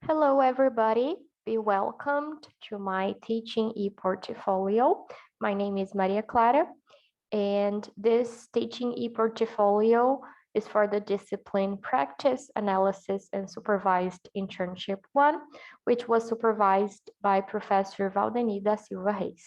Hello, everybody. Be welcomed to my teaching e-portfolio. My name is Maria Clara, and this teaching e-portfolio is for the discipline Practice, Analysis, and Supervised Internship 1, which was supervised by Professor Valdeni da Silva Reis.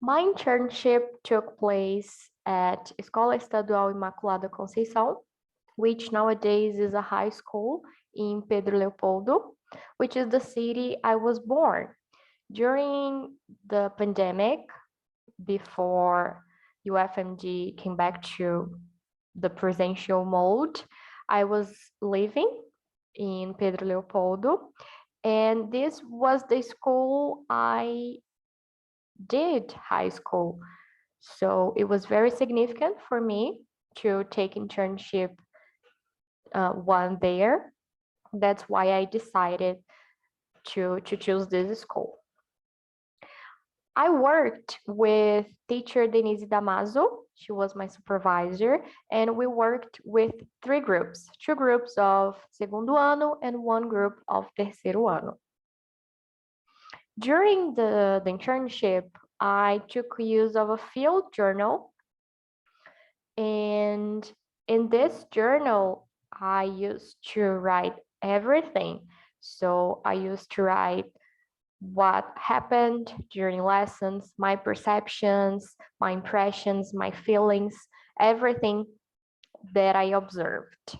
My internship took place at Escola Estadual Imaculada Conceição, which nowadays is a high school in Pedro Leopoldo, which is the city I was born. During the pandemic, before UFMG came back to the presential mode, I was living in Pedro Leopoldo, and this was the school I did high school. So it was very significant for me to take internship one there. That's why I decided to choose this school. I worked with teacher Denise Damaso. She was my supervisor, and we worked with three groups, two groups of segundo ano and one group of terceiro ano. During the internship, I took use of a field journal, and in this journal, I used to write everything. So I used to write what happened during lessons, my perceptions, my impressions, my feelings, everything that I observed.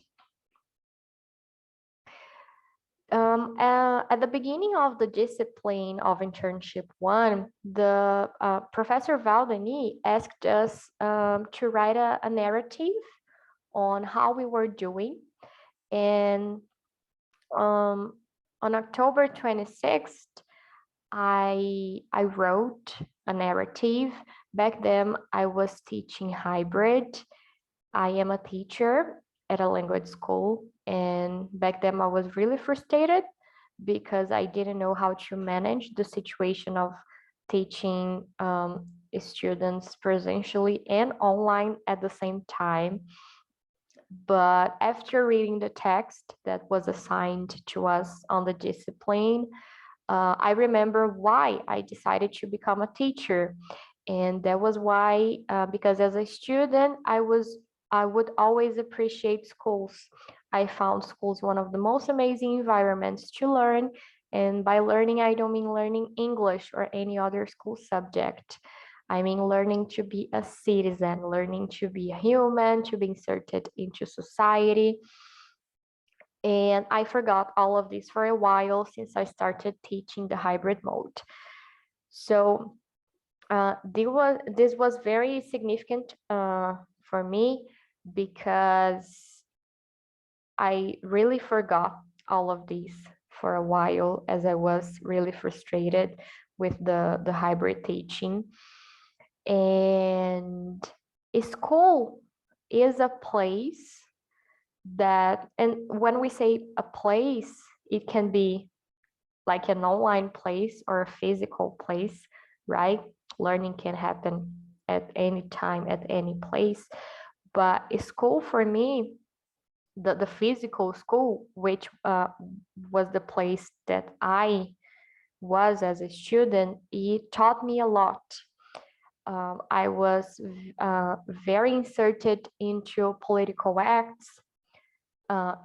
At the beginning of the discipline of internship 1, the Professor Valdeni asked us to write a narrative on how we were doing. And on October 26th, I wrote a narrative. Back then, I was teaching hybrid. I am a teacher at a language school, and back then I was really frustrated because I didn't know how to manage the situation of teaching students presentially and online at the same time. But after reading the text that was assigned to us on the discipline, I remember why I decided to become a teacher. And that was why, because as a student, I would always appreciate schools. I found schools one of the most amazing environments to learn. And by learning, I don't mean learning English or any other school subject. I mean learning to be a citizen, learning to be a human, to be inserted into society. And I forgot all of this for a while since I started teaching the hybrid mode. So this was very significant for me because I really forgot all of this for a while as I was really frustrated with the hybrid teaching. And school is a place that, and when we say a place, it can be like an online place or a physical place, right? Learning can happen at any time, at any place. But a school for me, the physical school, which was the place that I was as a student, it taught me a lot. I was very inserted into political acts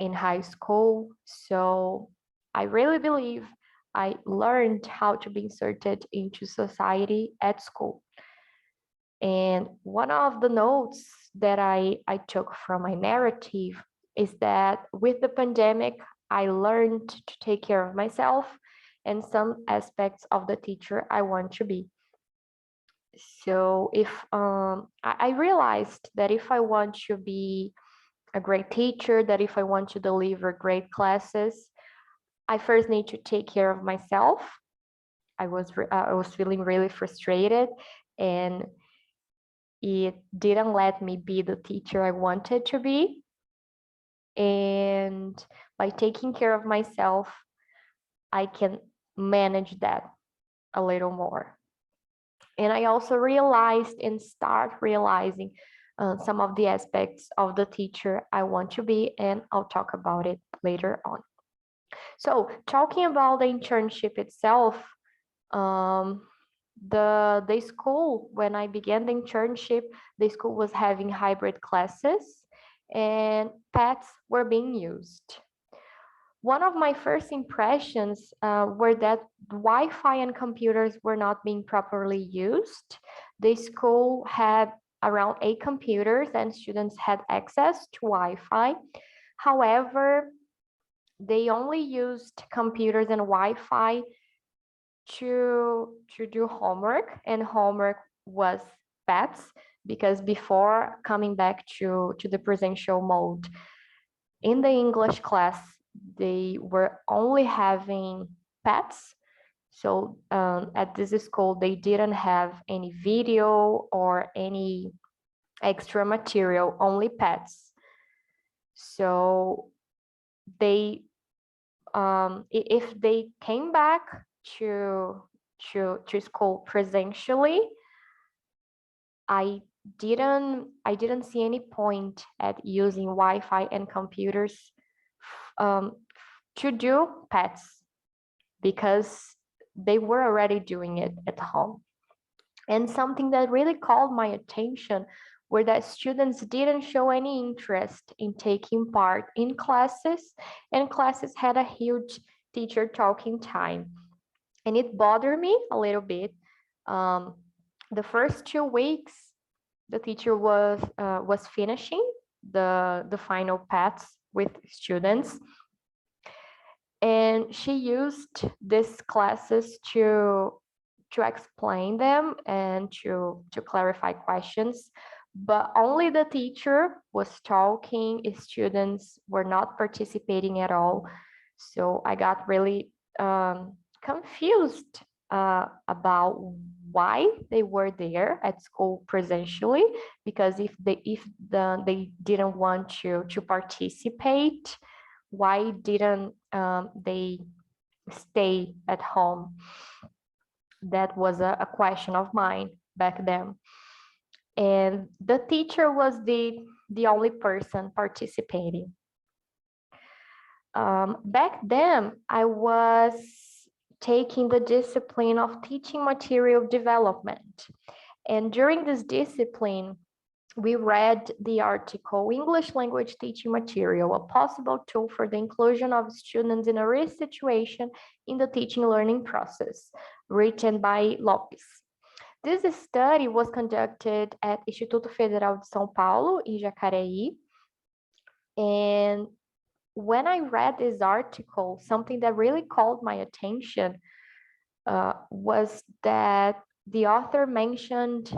in high school. So I really believe I learned how to be inserted into society at school. And one of the notes that I took from my narrative is that with the pandemic, I learned to take care of myself and some aspects of the teacher I want to be. So if I realized that if I want to be a great teacher, that if I want to deliver great classes, I first need to take care of myself. I was feeling really frustrated, and it didn't let me be the teacher I wanted to be. And by taking care of myself, I can manage that a little more. And I also realized and start realizing some of the aspects of the teacher I want to be, and I'll talk about it later on. So talking about the internship itself, um, the school, when I began the internship, the school was having hybrid classes and pets were being used. One of my first impressions were that Wi-Fi and computers were not being properly used. The school had around 8 computers and students had access to Wi-Fi. However, they only used computers and Wi-Fi to do homework, and homework was pets, because before coming back to the presential mode in the English class, they were only having pets. So at this school, they didn't have any video or any extra material, only pets. So they, if they came back to school presentially, I didn't see any point at using Wi-Fi and computers to do pets, because they were already doing it at home. And something that really called my attention were that students didn't show any interest in taking part in classes, and classes had a huge teacher talking time. And it bothered me a little bit. The first 2 weeks, the teacher was finishing the final paths with students, and she used these classes to explain them and to clarify questions, but only the teacher was talking. Students were not participating at all. So I got really confused about why they were there at school presentially, because if they didn't want to participate, why didn't they stay at home? That was a question of mine back then. And the teacher was the only person participating. Back then, I was taking the discipline of teaching material development. And during this discipline, we read the article, English Language Teaching Material, a possible tool for the inclusion of students in a risk situation in the teaching learning process, written by Lopes. This study was conducted at Instituto Federal de São Paulo, in Jacareí. And when I read this article, something that really called my attention was that the author mentioned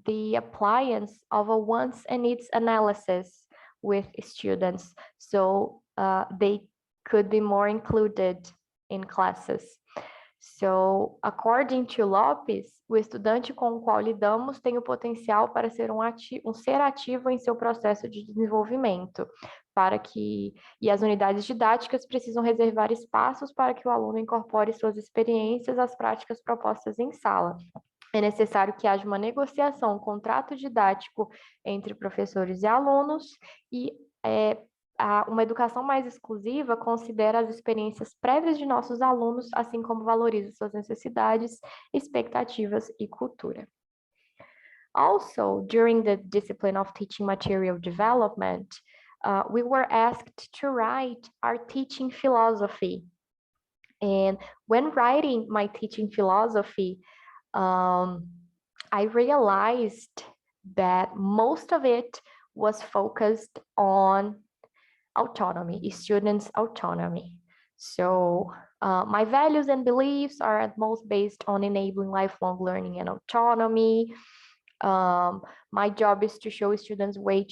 the appliance of a wants and needs analysis with students, so they could be more included in classes. So, according to Lopes, o estudante com o qual lidamos tem o potencial para ser um ser ativo em seu processo de desenvolvimento, e as unidades didáticas precisam reservar espaços para que o aluno incorpore suas experiências às práticas propostas em sala. É necessário que haja uma negociação, um contrato didático entre professores e alunos, e uma educação mais exclusiva considera as experiências prévias de nossos alunos, assim como valoriza suas necessidades, expectativas e cultura. Also, during the discipline of teaching material development, we were asked to write our teaching philosophy. And when writing my teaching philosophy, I realized that most of it was focused on autonomy, students' autonomy. So my values and beliefs are at most based on enabling lifelong learning and autonomy. My job is to show students ways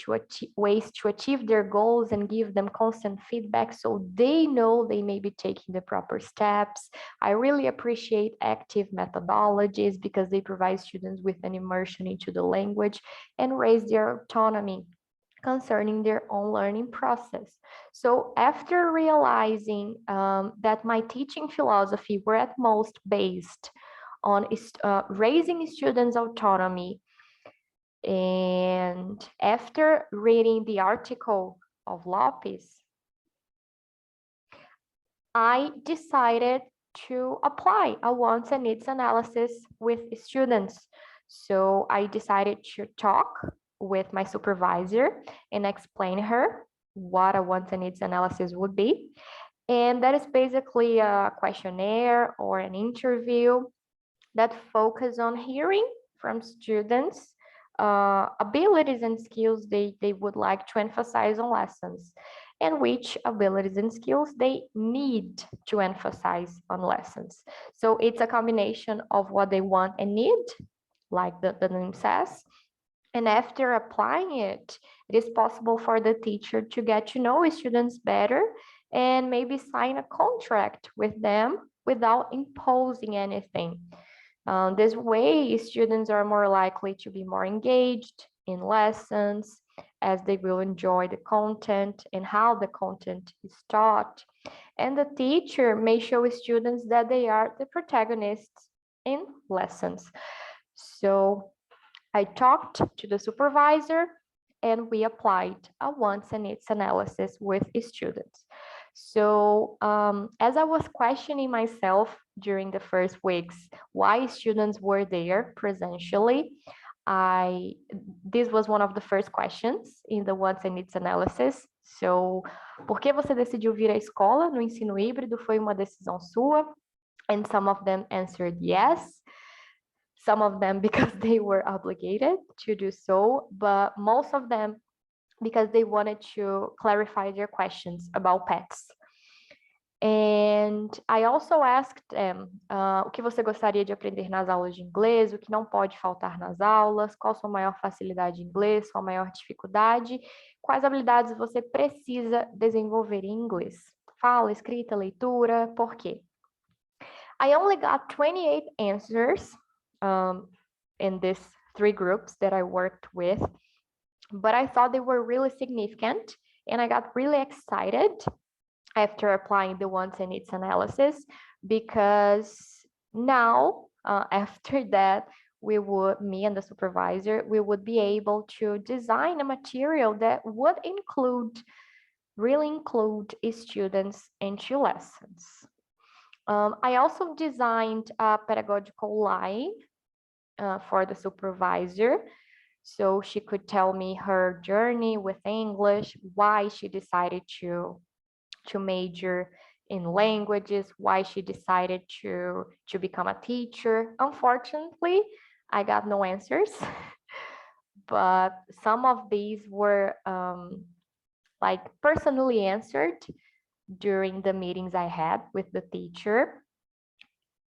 to achieve their goals and give them constant feedback so they know they may be taking the proper steps. I really appreciate active methodologies because they provide students with an immersion into the language and raise their autonomy concerning their own learning process. So after realizing that my teaching philosophy were at most based on raising students' autonomy, and after reading the article of Lopes, I decided to apply a wants and needs analysis with students. So I decided to talk with my supervisor and explain her what a wants and needs analysis would be. And that is basically a questionnaire or an interview that focus on hearing from students abilities and skills they would like to emphasize on lessons, and which abilities and skills they need to emphasize on lessons. So it's a combination of what they want and need, like the name says. And after applying it, it is possible for the teacher to get to know students better and maybe sign a contract with them without imposing anything. This way, students are more likely to be more engaged in lessons, as they will enjoy the content and how the content is taught. And the teacher may show students that they are the protagonists in lessons. So I talked to the supervisor and we applied a wants and needs analysis with students. So as I was questioning myself during the first weeks, why students were there presentially, this was one of the first questions in the wants and needs analysis. So, por que você decidiu vir à escola no ensino híbrido? Foi uma decisão sua? And some of them answered yes. Some of them because they were obligated to do so, but most of them because they wanted to clarify their questions about pets. And I also asked them o que você gostaria de aprender nas aulas de inglês, o que não pode faltar nas aulas, qual a sua maior facilidade em inglês, sua maior dificuldade, quais habilidades você precisa desenvolver em inglês. Fala, escrita, leitura, por quê? I only got 28 answers in these 3 groups that I worked with, but I thought they were really significant, and I got really excited after applying the wants and needs analysis, because now after that me and the supervisor, we would be able to design a material that would really include students into lessons. I also designed a pedagogical line for the supervisor, so she could tell me her journey with English, why she decided to major in languages, why she decided to become a teacher. Unfortunately, I got no answers, but some of these were like personally answered during the meetings I had with the teacher.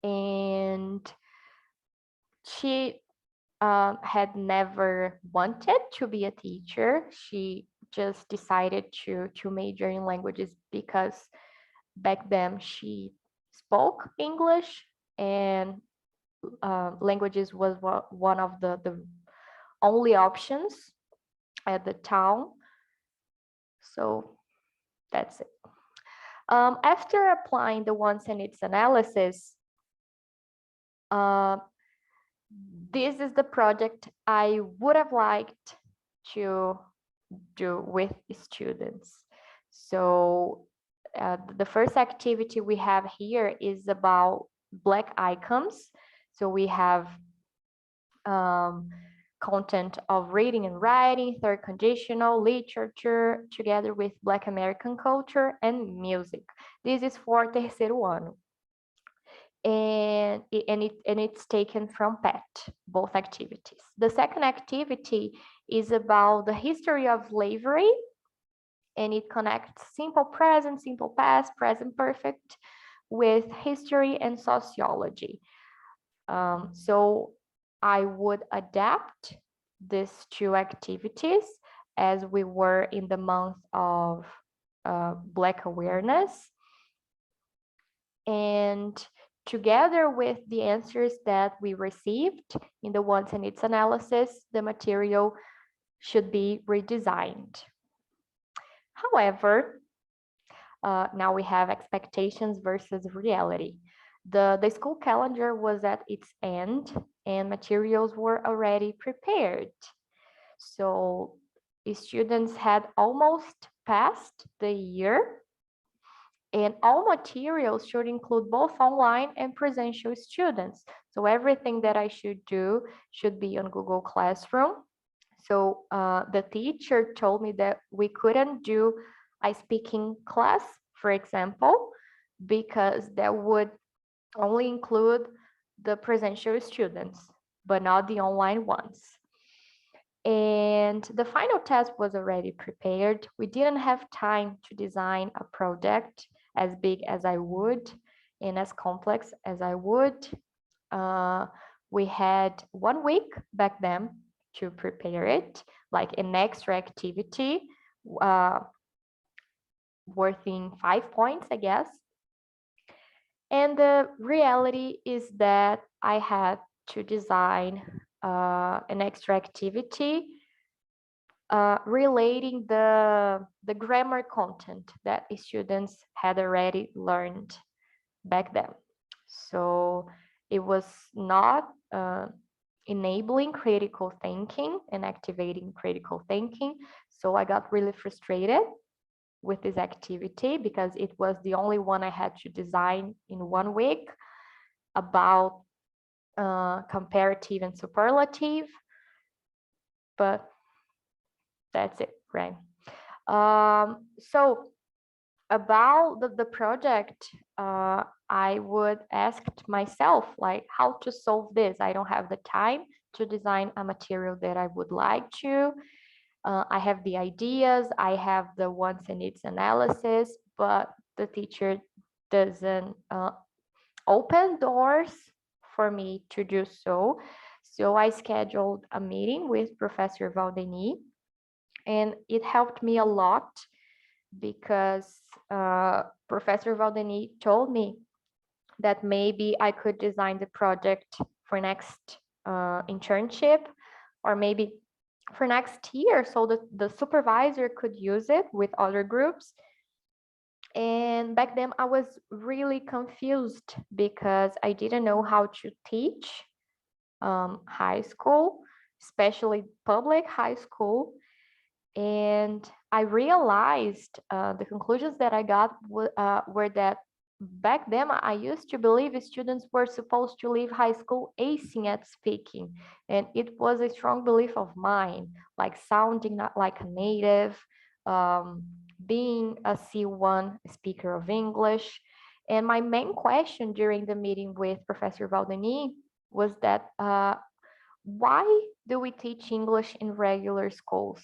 And she had never wanted to be a teacher. She just decided to major in languages because back then she spoke English, and languages was one of the only options at the time. So that's it. After applying the wants and needs analysis, this is the project I would have liked to do with students. So the first activity we have here is about Black icons. So we have content of reading and writing, third conditional, literature, together with Black American culture and music. This is for terceiro ano. And it's taken from PET, both activities. The second activity is about the history of slavery, and it connects simple present, simple past, present perfect with history and sociology. So I would adapt these 2 activities as we were in the month of Black awareness. And together with the answers that we received in the wants and needs analysis, the material should be redesigned. However, now we have expectations versus reality. The school calendar was at its end and materials were already prepared. So students had almost passed the year, And all materials should include both online and presential students. So everything that I should do should be on Google Classroom. So the teacher told me that we couldn't do a speaking class, for example, because that would only include the presential students, but not the online ones. And the final test was already prepared. We didn't have time to design a project as big as I would and as complex as I would. Uh, we had 1 week back then to prepare it, like an extra activity uh, worth 5 points, I guess. And the reality is that I had to design an extra activity relating the grammar content that the students had already learned back then. So it was not enabling critical thinking and activating critical thinking. So I got really frustrated with this activity because it was the only one I had to design in 1 week about comparative and superlative, but that's it, right? So about the project, I would ask myself, like, how to solve this. I don't have the time to design a material that I would like to. I have the ideas, I have the wants and needs analysis, but the teacher doesn't open doors for me to do so. So I scheduled a meeting with Professor Valdeni, and it helped me a lot because Professor Valdeni told me that maybe I could design the project for next internship, or maybe for next year, so that the supervisor could use it with other groups. And back then I was really confused because I didn't know how to teach high school, especially public high school. And I realized the conclusions that I got were that back then I used to believe students were supposed to leave high school acing at speaking. And it was a strong belief of mine, like sounding not like a native, being a C1 speaker of English. And my main question during the meeting with Professor Valdeni was that why do we teach English in regular schools?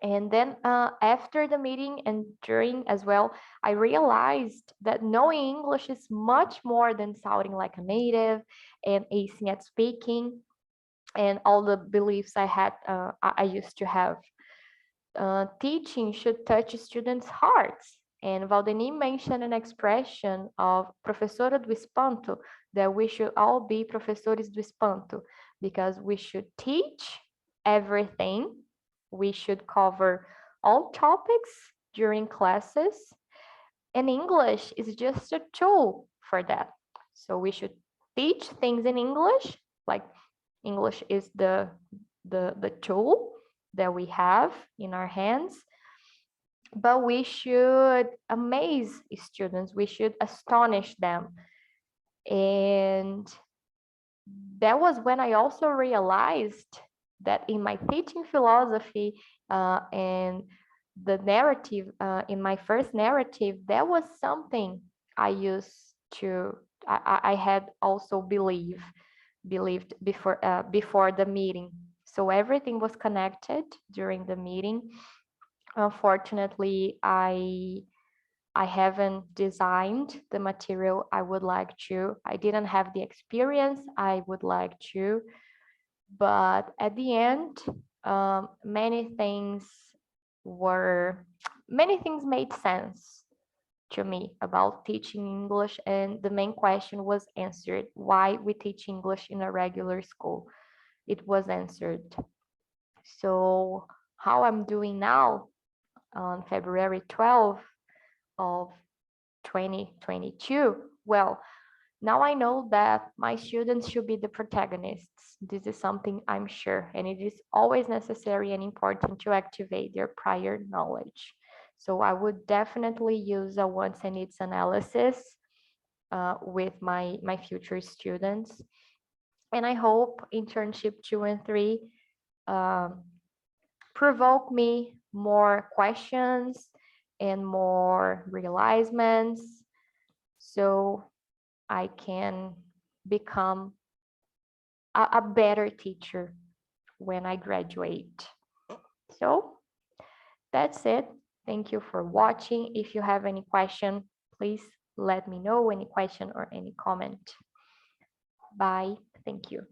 And then after the meeting and during as well, I realized that knowing English is much more than sounding like a native and acing at speaking and all the beliefs I used to have. Teaching should touch students' hearts. And Valdeni mentioned an expression of professora do espanto, that we should all be professores do espanto, because we should teach everything. We should cover all topics during classes. And English is just a tool for that. So we should teach things in English, like English is the tool that we have in our hands, but we should amaze students, we should astonish them. And that was when I also realized that in my teaching philosophy and the narrative, in my first narrative, that was something I used to, I had also believed before the meeting. So everything was connected during the meeting. Unfortunately, I haven't designed the material I would like to. I didn't have the experience I would like to. But at the end, many things made sense to me about teaching English, and the main question was answered: why we teach English in a regular school? It was answered. So how I'm doing now on February 12th of 2022? Well, now I know that my students should be the protagonists. This is something I'm sure, and it is always necessary and important to activate their prior knowledge. So I would definitely use a wants and needs analysis with my future students. And I hope internship 2 and 3 um, provoke me more questions and more realizements so I can become a better teacher when I graduate. So that's it. Thank you for watching. If you have any question, please let me know any question or any comment. Bye. Thank you.